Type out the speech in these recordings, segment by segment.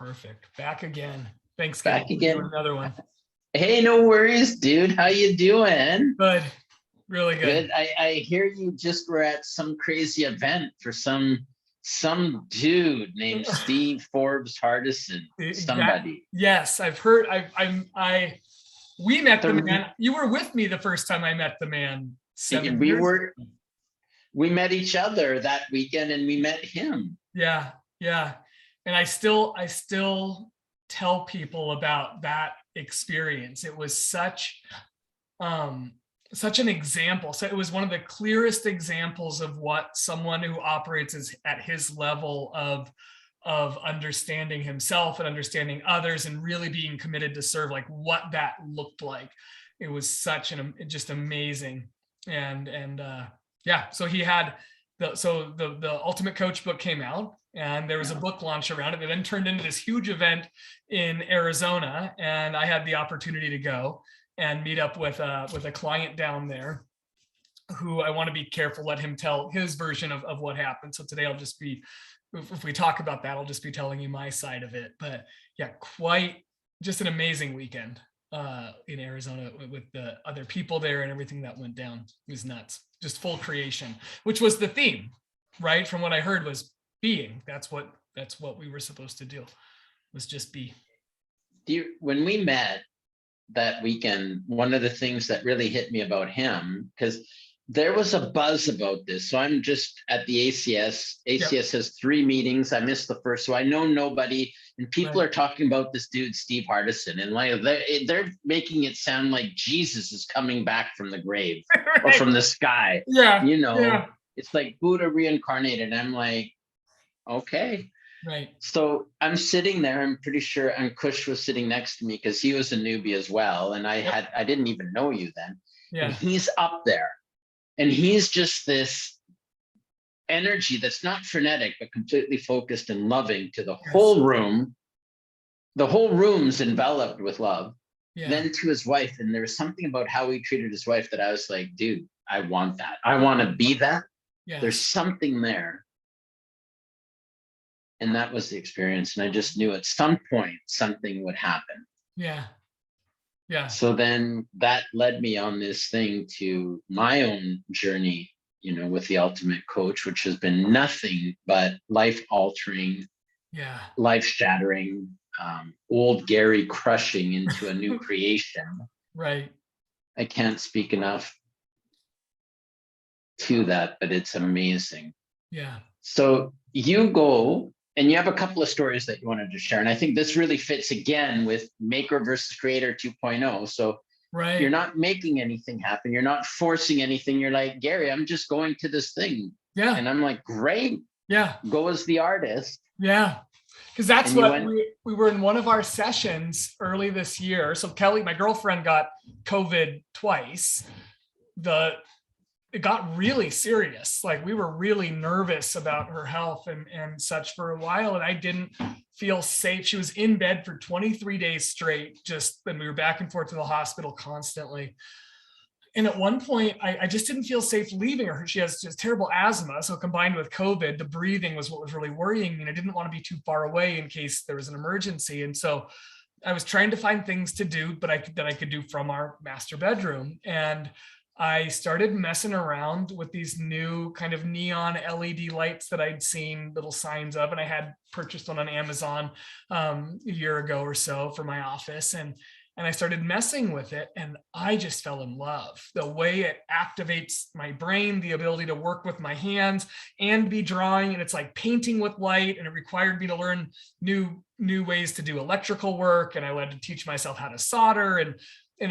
Perfect. Back again. Thanks, Gabe. Back again. Another one. Hey, no worries, dude. How you doing? Good. Really good. Good. I hear you just were at some crazy event for some dude named Steve Forbes Hardison. Somebody. Yes, I've heard. We met the man. You were with me the first time I met the man. We met each other that weekend, and we met him. Yeah. And I still tell people about that experience. It was such an example. So it was one of the clearest examples of what someone who operates at his level of understanding himself and understanding others and really being committed to serve, like what that looked like. It was such just amazing. And so he had the Ultimate Coach book came out, and there was a book launch around it. It then turned into this huge event in Arizona, and I had the opportunity to go and meet up with a client down there who I want to be careful, let him tell his version of what happened. So today if we talk about that, I'll just be telling you my side of it. But yeah, quite just an amazing weekend in Arizona with the other people there and everything that went down. It was nuts. Just full creation, which was the theme, right? From what I heard was being. That's what we were supposed to do, was just be. When we met that weekend, one of the things that really hit me about him, because there was a buzz about this. So I'm just at the ACS. ACS has 3 meetings. I missed the first, so I know nobody. And people are talking about this dude, Steve Hardison, and like they're making it sound like Jesus is coming back from the grave or from the sky. Yeah, it's like Buddha reincarnated. And I'm like, okay. Right. So I'm sitting there. I'm pretty sure Ankush was sitting next to me because he was a newbie as well, and I didn't even know you then. Yeah. And he's up there. And he's just this energy that's not frenetic, but completely focused and loving to the whole room. The whole room's enveloped with love. Yeah. Then to his wife. And there was something about how he treated his wife that I was like, dude, I want that. I want to be that. Yeah. There's something there. And that was the experience. And I just knew at some point something would happen. Yeah. Yeah. So then that led me on this thing to my own journey, with the Ultimate Coach, which has been nothing but life altering, life shattering, old Gary crushing into a new creation. Right. I can't speak enough to that, but it's amazing. Yeah. So you go. And you have a couple of stories that you wanted to share. And I think this really fits again with Maker versus Creator 2.0. So you're not making anything happen. You're not forcing anything. You're like, Gary, I'm just going to this thing. Yeah. And I'm like, great. Yeah. Go as the artist. Yeah. Because that's what we were in one of our sessions early this year. So Kelly, my girlfriend, got COVID twice. It got really serious. Like we were really nervous about her health and such for a while. And I didn't feel safe. She was in bed for 23 days straight, and we were back and forth to the hospital constantly. And at one point I just didn't feel safe leaving her. She has just terrible asthma. So combined with COVID, the breathing was what was really worrying me. And I didn't want to be too far away in case there was an emergency. And so I was trying to find things to do, that I could do from our master bedroom. And I started messing around with these new kind of neon LED lights that I'd seen little signs of, and I had purchased one on Amazon a year ago or so for my office. And I started messing with it, and I just fell in love. The way it activates my brain, the ability to work with my hands and be drawing, and it's like painting with light, and it required me to learn new ways to do electrical work, and I had to teach myself how to solder, and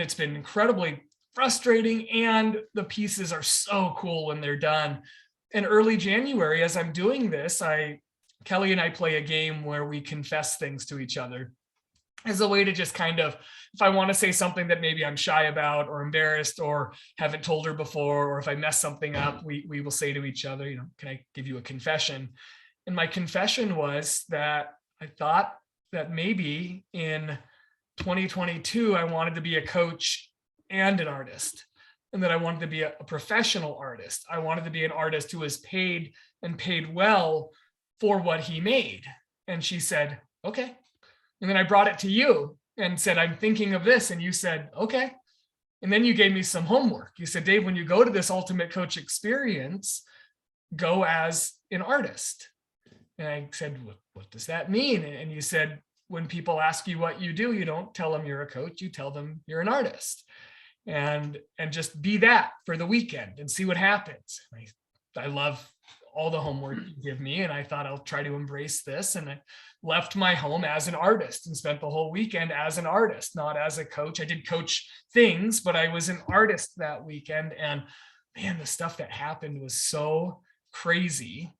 it's been incredibly frustrating, and the pieces are so cool when they're done. In early January, as I'm doing this, Kelly and I play a game where we confess things to each other as a way to just kind of, if I want to say something that maybe I'm shy about or embarrassed or haven't told her before, or if I mess something up, we will say to each other, can I give you a confession? And my confession was that I thought that maybe in 2022, I wanted to be a coach and an artist, and that I wanted to be a professional artist. I wanted to be an artist who was paid and paid well for what he made. And she said, okay. And then I brought it to you and said, I'm thinking of this. And you said, okay. And then you gave me some homework. You said, Dave, when you go to this Ultimate Coach experience, go as an artist. And I said, what does that mean? And you said, when people ask you what you do, you don't tell them you're a coach, you tell them you're an artist. And just be that for the weekend and see what happens. I love all the homework you give me, and I thought I'll try to embrace this. And I left my home as an artist and spent the whole weekend as an artist, not as a coach. I did coach things, but I was an artist that weekend. And man, the stuff that happened was so crazy.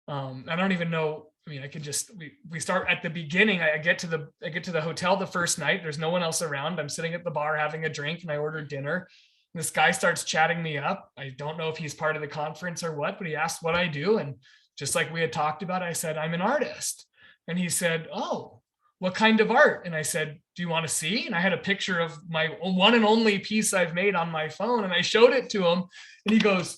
I don't even know. I mean, I could just, we start at the beginning. I get to the hotel the first night. There's no one else around. I'm sitting at the bar having a drink, and I ordered dinner. This guy starts chatting me up. I don't know if he's part of the conference or what, but he asked what I do. And just like we had talked about, I said, I'm an artist. And he said, oh, what kind of art? And I said, do you want to see? And I had a picture of my one and only piece I've made on my phone. And I showed it to him, and he goes,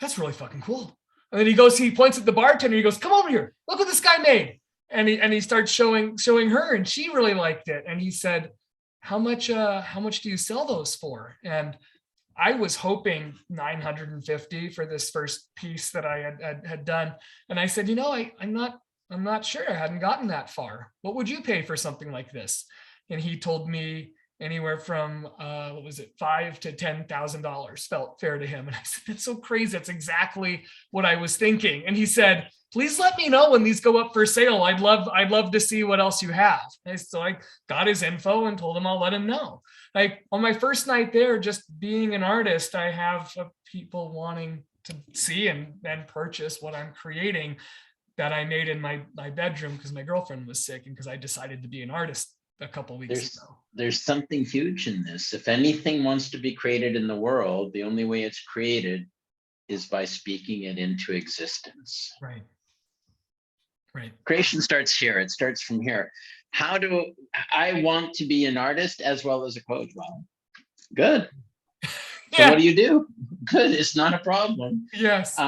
that's really fucking cool. And then he points at the bartender. He goes, come over here. Look what this guy made. And he starts showing her, and she really liked it. And he said, how much do you sell those for? And I was hoping 950 for this first piece that I had done. And I said, I'm not sure. I hadn't gotten that far. What would you pay for something like this? And he told me anywhere from $5,000 to $10,000 felt fair to him. And I said, that's so crazy. That's exactly what I was thinking. And he said, please let me know when these go up for sale. I'd love to see what else you have. So I got his info and told him I'll let him know. Like on my first night there, just being an artist, I have people wanting to see and purchase what I'm creating that I made in my bedroom because my girlfriend was sick and because I decided to be an artist a couple weeks ago. There's something huge in this. If anything wants to be created in the world, the only way it's created is by speaking it into existence. Right. Creation starts here. It starts from here. How do I want to be an artist as well as a coach? Well, good. So what do you do? Good. It's not a problem. Yes.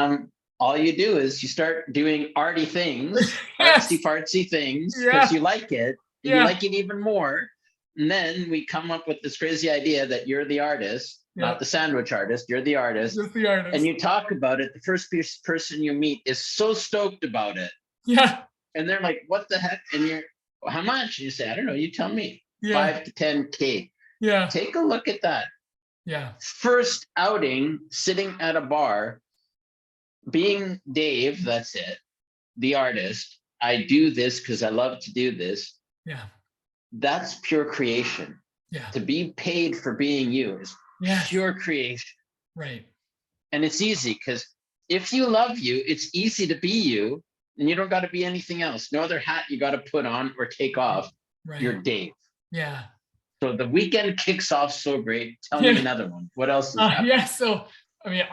All you do is you start doing arty things, artsy fartsy things, because you like it. You like it even more. And then we come up with this crazy idea that you're the artist, not the sandwich artist. You're the artist. Just the artist. And you talk about it. The first person you meet is so stoked about it. Yeah. And they're like, what the heck? And you're, how much? You say, I don't know. You tell me. 5 to 10K. Yeah. Take a look at that. Yeah. First outing, sitting at a bar, being Dave, that's it. The artist. I do this because I love to do this. Yeah. That's pure creation. Yeah. To be paid for being you is pure creation. Right. And it's easy because if you love you, it's easy to be you, and you don't got to be anything else. No other hat you got to put on or take off. Right. You're Dave. Yeah. So the weekend kicks off so great. Tell me another one. What else is happening? Yeah. So, I mean,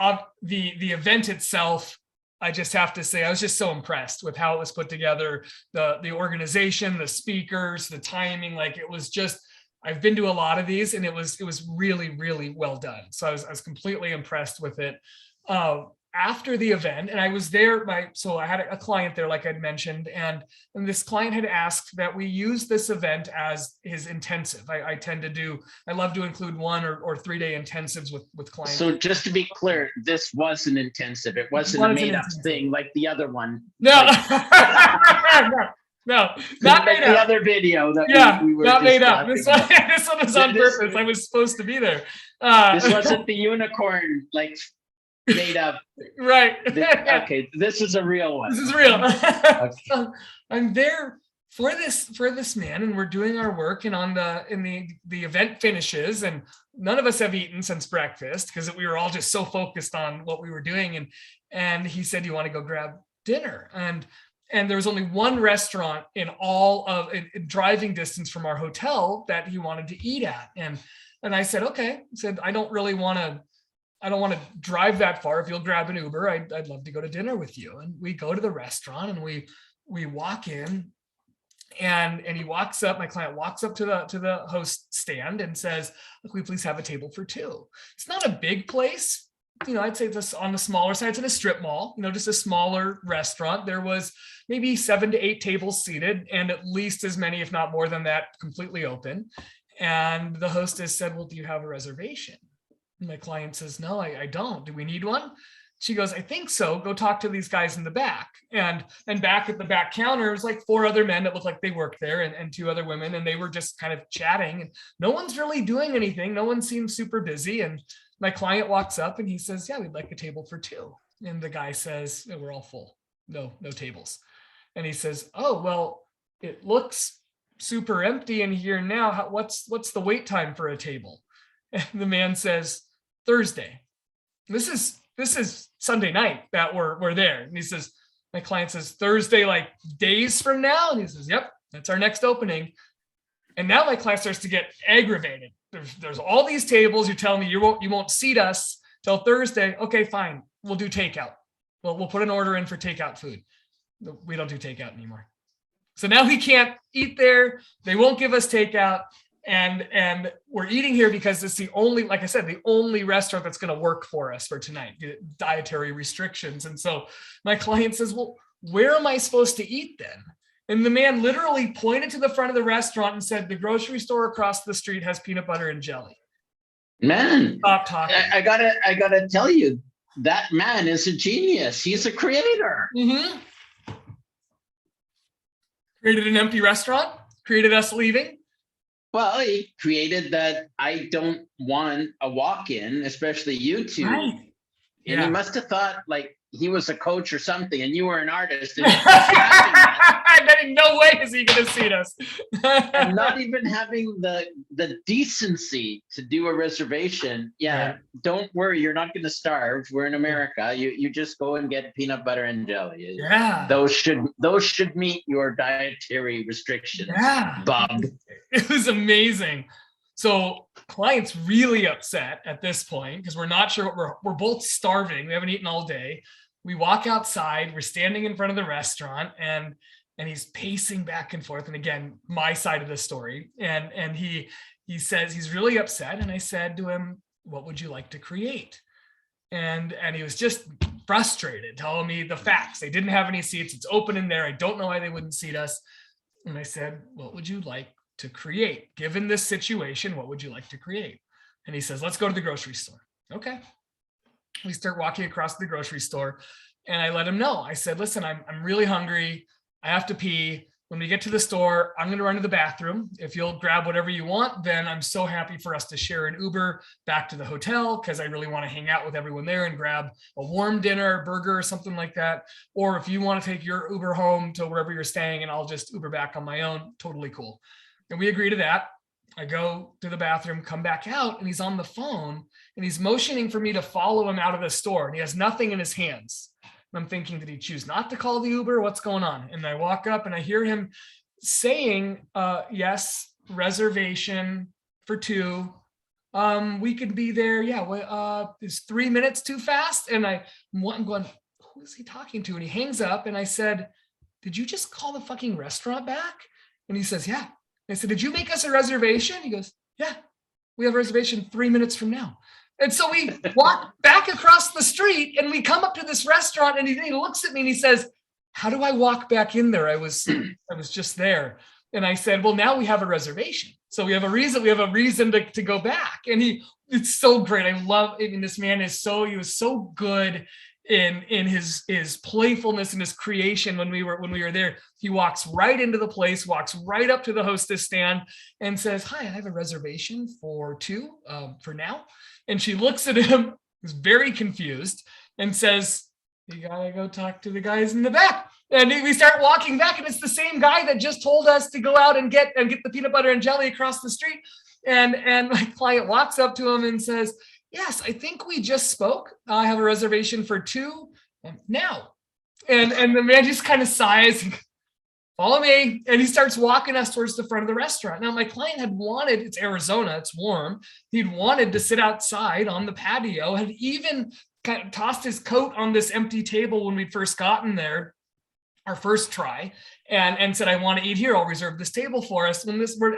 the event itself, I just have to say, I was just so impressed with how it was put together, the organization, the speakers, the timing. Like it was just, I've been to a lot of these, and it was really, really well done. So I was completely impressed with it. After the event, and I was there, so I had a client there, like I'd mentioned, and this client had asked that we use this event as his intensive. I love to include 1 or 3 day intensives with clients. So just to be clear, this was an intensive. It wasn't a made up thing like the other one. No, no, not made up. The other video that we were not made up. This one was on purpose. I was supposed to be there. This wasn't the unicorn, like made up. Right. Okay, this is a real one. This is real. Okay. So I'm there for this man, and we're doing our work, and the event finishes, and none of us have eaten since breakfast because we were all just so focused on what we were doing. And he said, you want to go grab dinner? And there was only one restaurant in driving distance from our hotel that he wanted to eat at. And I said, okay. I said, I don't want to drive that far. If you'll grab an Uber, I'd love to go to dinner with you. And we go to the restaurant, and we walk in, and he walks up, my client walks up to the host stand and says, "Look, we please have a table for 2." It's not a big place, I'd say this on the smaller side. It's in a strip mall, just a smaller restaurant. There was maybe 7 to 8 tables seated and at least as many, if not more than that, completely open. And the hostess said, well, do you have a reservation? And my client says, no, I don't. Do we need one? She goes, I think so. Go talk to these guys in the back. And back at the back counter, it was like 4 other men that looked like they worked there and 2 other women. And they were just kind of chatting. And no one's really doing anything. No one seems super busy. And my client walks up and he says, yeah, we'd like a table for 2. And the guy says, no, we're all full. No tables. And he says, oh, well, it looks super empty in here now. What's the wait time for a table? And the man says, Thursday. This is Sunday night that we're there. And he says, my client says, Thursday, like days from now? And he says, yep, that's our next opening. And now my client starts to get aggravated. There's all these tables. You're telling me you won't seat us till Thursday. Okay, fine. We'll do takeout. Well, we'll put an order in for takeout food. We don't do takeout anymore. So now we can't eat there. They won't give us takeout. And we're eating here because it's the only, like I said, the only restaurant that's going to work for us for tonight, dietary restrictions. And so my client says, well, where am I supposed to eat then? And the man literally pointed to the front of the restaurant and said, the grocery store across the street has peanut butter and jelly. Man, stop talking. I gotta tell you, that man is a genius. He's a creator. Mm-hmm. Created an empty restaurant, created us leaving. Well, he created that I don't want a walk-in, especially you two. Right. And he must have thought like he was a coach or something and you were an artist. And no way is he going to seat us. And not even having the decency to do a reservation. Yeah, right. Don't worry, you're not going to starve. We're in America. You just go and get peanut butter and jelly. Yeah, those should meet your dietary restrictions. Yeah, Bob. It was amazing. So client's really upset at this point because we're not sure what we're both starving. We haven't eaten all day. We walk outside. We're standing in front of the restaurant and he's pacing back and forth. And again, my side of the story. And he says he's really upset. And I said to him, what would you like to create? And he was just frustrated, telling me the facts. They didn't have any seats. It's open in there. I don't know why they wouldn't seat us. And I said, what would you like to create? Given this situation, what would you like to create? And he says, let's go to the grocery store. Okay. We start walking across the grocery store and I let him know. I said, listen, I'm really hungry. I have to pee. When we get to the store, I'm going to run to the bathroom. If you'll grab whatever you want, then I'm so happy for us to share an Uber back to the hotel because I really want to hang out with everyone there and grab a warm dinner, burger, or something like that. Or if you want to take your Uber home to wherever you're staying and I'll just Uber back on my own, totally cool. And we agree to that. I go to the bathroom, come back out, and he's on the phone and he's motioning for me to follow him out of the store. And he has nothing in his hands. And I'm thinking, did he choose not to call the Uber? What's going on? And I walk up and I hear him saying, yes, reservation for 2. We could be there. Yeah. Is 3 minutes too fast? And I'm going, who is he talking to? And he hangs up and I said, did you just call the fucking restaurant back? And he says, yeah. I said, did you make us a reservation? He goes, yeah, we have a reservation 3 minutes from now. And so we walk back across the street and we come up to this restaurant and he looks at me and he says, how do I walk back in there? I was just there. And I said, well, now we have a reservation. So we have a reason to go back. And it's so great. This man he was so good in his playfulness and his creation when we were there. He walks right into the place, walks right up to the hostess stand and says, hi, I have a reservation for 2 for now. And she looks at him, is very confused, and says, you gotta go talk to the guys in the back. And we start walking back, and it's the same guy that just told us to go out and get the peanut butter and jelly across the street. And my client walks up to him and says, yes, I think we just spoke. I have a reservation for 2 now. And the man just kind of sighs, follow me. And he starts walking us towards the front of the restaurant. Now, my client had wanted, it's Arizona, it's warm. He'd wanted to sit outside on the patio, had even kind of tossed his coat on this empty table when we'd first gotten there, our first try, and said, I want to eat here. I'll reserve this table for us.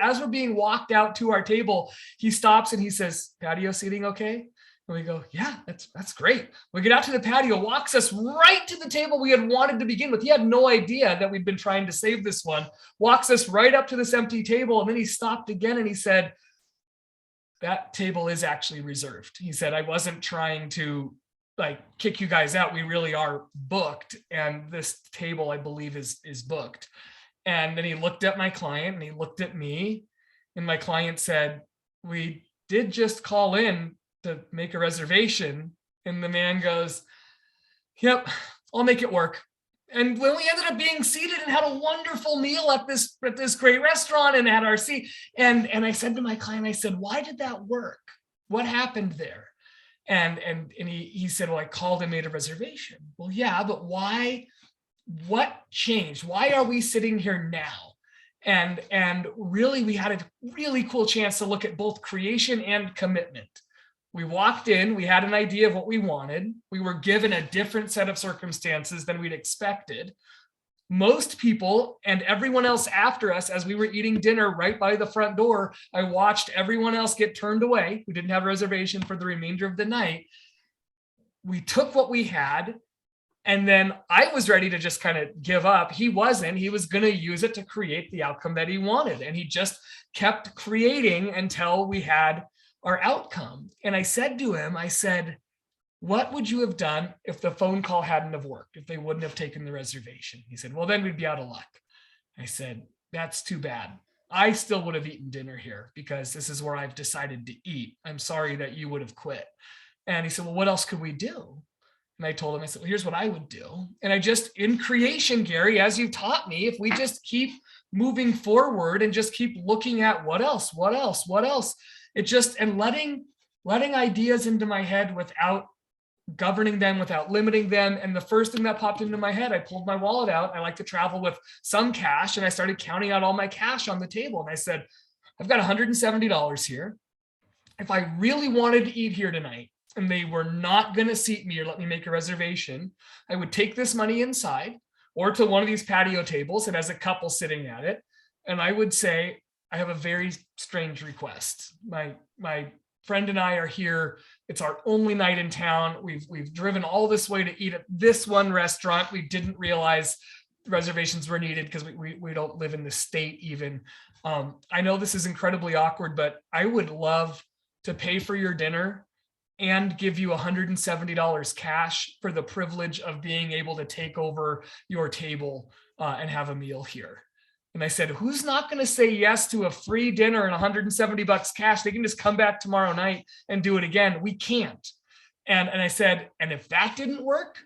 As we're being walked out to our table, he stops and he says, patio seating okay? And we go, yeah, that's great. We get out to the patio, walks us right to the table we had wanted to begin with. He had no idea that we'd been trying to save this one, walks us right up to this empty table. And then he stopped again and he said, that table is actually reserved. He said, I wasn't trying to like kick you guys out. We really are booked. And this table, I believe, is booked. And then he looked at my client and he looked at me, and my client said, we did just call in to make a reservation. And the man goes, yep, I'll make it work. And when we ended up being seated and had a wonderful meal at this great restaurant and had our seat. And I said to my client, I said, why did that work? What happened there? And he said, well, I called and made a reservation. Well, yeah, but why? What changed? Why are we sitting here now? And really, we had a really cool chance to look at both creation and commitment. We walked in, we had an idea of what we wanted. We were given a different set of circumstances than we'd expected. Most people and everyone else after us, as we were eating dinner right by the front door, I watched everyone else get turned away. We didn't have a reservation for the remainder of the night. We took what we had, and then I was ready to just kind of give up. He wasn't. He was going to use it to create the outcome that he wanted. And he just kept creating until we had our outcome. And I said to him, I said, what would you have done if the phone call hadn't have worked, if they wouldn't have taken the reservation? He said, well, then we'd be out of luck. I said, that's too bad. I still would have eaten dinner here because this is where I've decided to eat. I'm sorry that you would have quit. And he said, well, what else could we do? And I told him, I said, well, here's what I would do. And I just, in creation, Gary, as you taught me, if we just keep moving forward and just keep looking at what else, it just, and letting ideas into my head without governing them, without limiting them. And the first thing that popped into my head, I pulled my wallet out. I like to travel with some cash, and I started counting out all my cash on the table. And I said, I've got $170 here. If I really wanted to eat here tonight and they were not going to seat me or let me make a reservation, I would take this money inside or to one of these patio tables that has a couple sitting at it. And I would say, I have a very strange request. My friend and I are here. It's our only night in town. We've driven all this way to eat at this one restaurant. We didn't realize reservations were needed because we don't live in the state even. I know this is incredibly awkward, but I would love to pay for your dinner and give you $170 cash for the privilege of being able to take over your table and have a meal here. And I said, who's not going to say yes to a free dinner and $170 cash? They can just come back tomorrow night and do it again. We can't. And I said, and if that didn't work,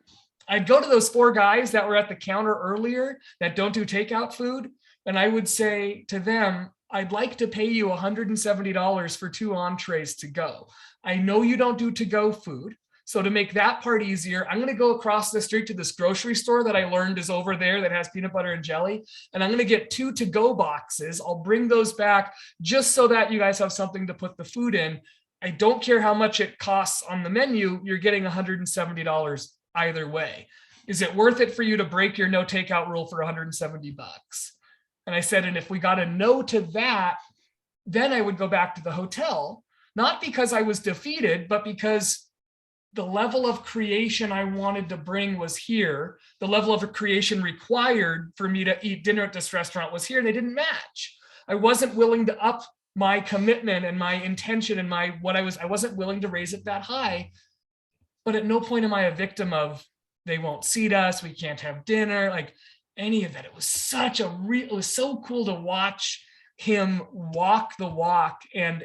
I'd go to those 4 guys that were at the counter earlier that don't do takeout food. And I would say to them, I'd like to pay you $170 for 2 entrees to go. I know you don't do to-go food. So to make that part easier, I'm going to go across the street to this grocery store that I learned is over there that has peanut butter and jelly. And I'm going to get 2 to-go boxes. I'll bring those back just so that you guys have something to put the food in. I don't care how much it costs on the menu. You're getting $170 either way. Is it worth it for you to break your no takeout rule for $170? And I said, and if we got a no to that, then I would go back to the hotel, not because I was defeated, but because the level of creation I wanted to bring was here. The level of creation required for me to eat dinner at this restaurant was here, and they didn't match. I wasn't willing to up my commitment and my intention and I wasn't willing to raise it that high. But at no point am I a victim of they won't seat us, we can't have dinner, like any of that. It was it was so cool to watch him walk the walk and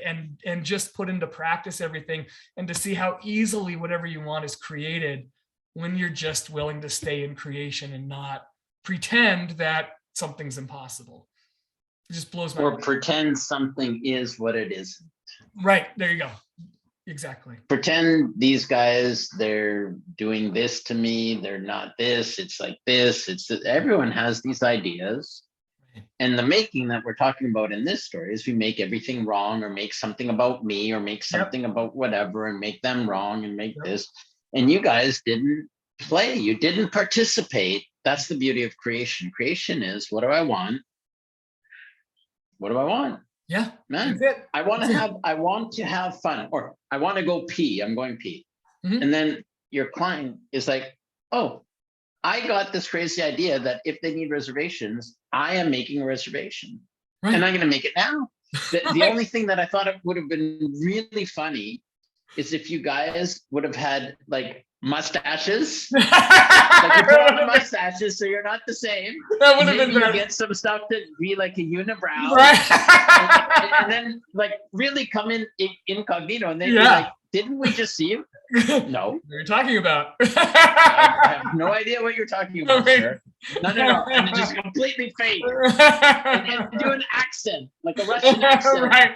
just put into practice everything, and to see how easily whatever you want is created when you're just willing to stay in creation and not pretend that something's impossible. It just blows my mind. Or pretend something is what it isn't. Right, there you go. Exactly. Pretend these guys, they're doing this to me, they're not this, it's like this, everyone has these ideas. And the making that we're talking about in this story is we make everything wrong, or make something about me, or make something about whatever, and make them wrong, and make this. And you guys didn't play, you didn't participate. That's the beauty of creation. Creation is, what do I want? What do I want? Yeah. Man, That's it. I want to have fun, or I want to go pee. I'm going pee. Mhm. And then your client is like, oh, I got this crazy idea that if they need reservations, I am making a reservation. Right. And I'm going to make it now. The Right. only thing that I thought it would have been really funny is if you guys would have had like mustaches. Like you put on the mustaches so you're not the same. That would have Maybe been you better. get some stuff to be like a unibrow. Right. And then like really come in incognito and they'd be Yeah. like, didn't we just see you? No. What are you talking about? I have no idea what you're talking about, Right. sir. No. And it just completely fade. And do an accent, like a Russian accent. Right.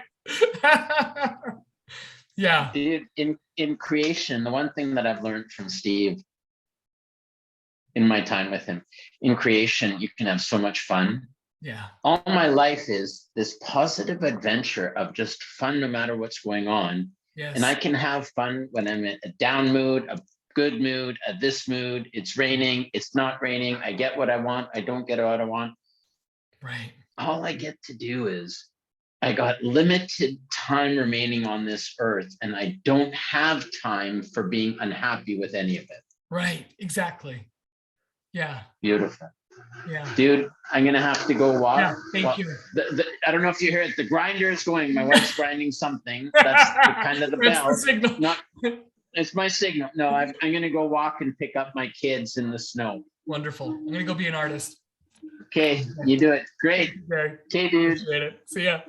Yeah. Dude, in creation, the one thing that I've learned from Steve in my time with him, in creation, you can have so much fun. Yeah. All my life is this positive adventure of just fun no matter what's going on. Yes. And I can have fun when I'm in a down mood, a good mood, a this mood. It's raining, it's not raining. I get what I want. I don't get what I want. Right. All I get to do is I got limited time remaining on this earth, and I don't have time for being unhappy with any of it. Right. Exactly. Yeah. Beautiful. Yeah. Dude, I'm going to have to go walk. Yeah. Thank you. I don't know if you hear it. The grinder is going. My wife's grinding something. That's kind of the It's bell. the signal. Not, it's my signal. No, I'm going to go walk and pick up my kids in the snow. Wonderful. I'm going to go be an artist. Okay, you do it. Great. Okay. Okay, dude. Appreciate it. See ya.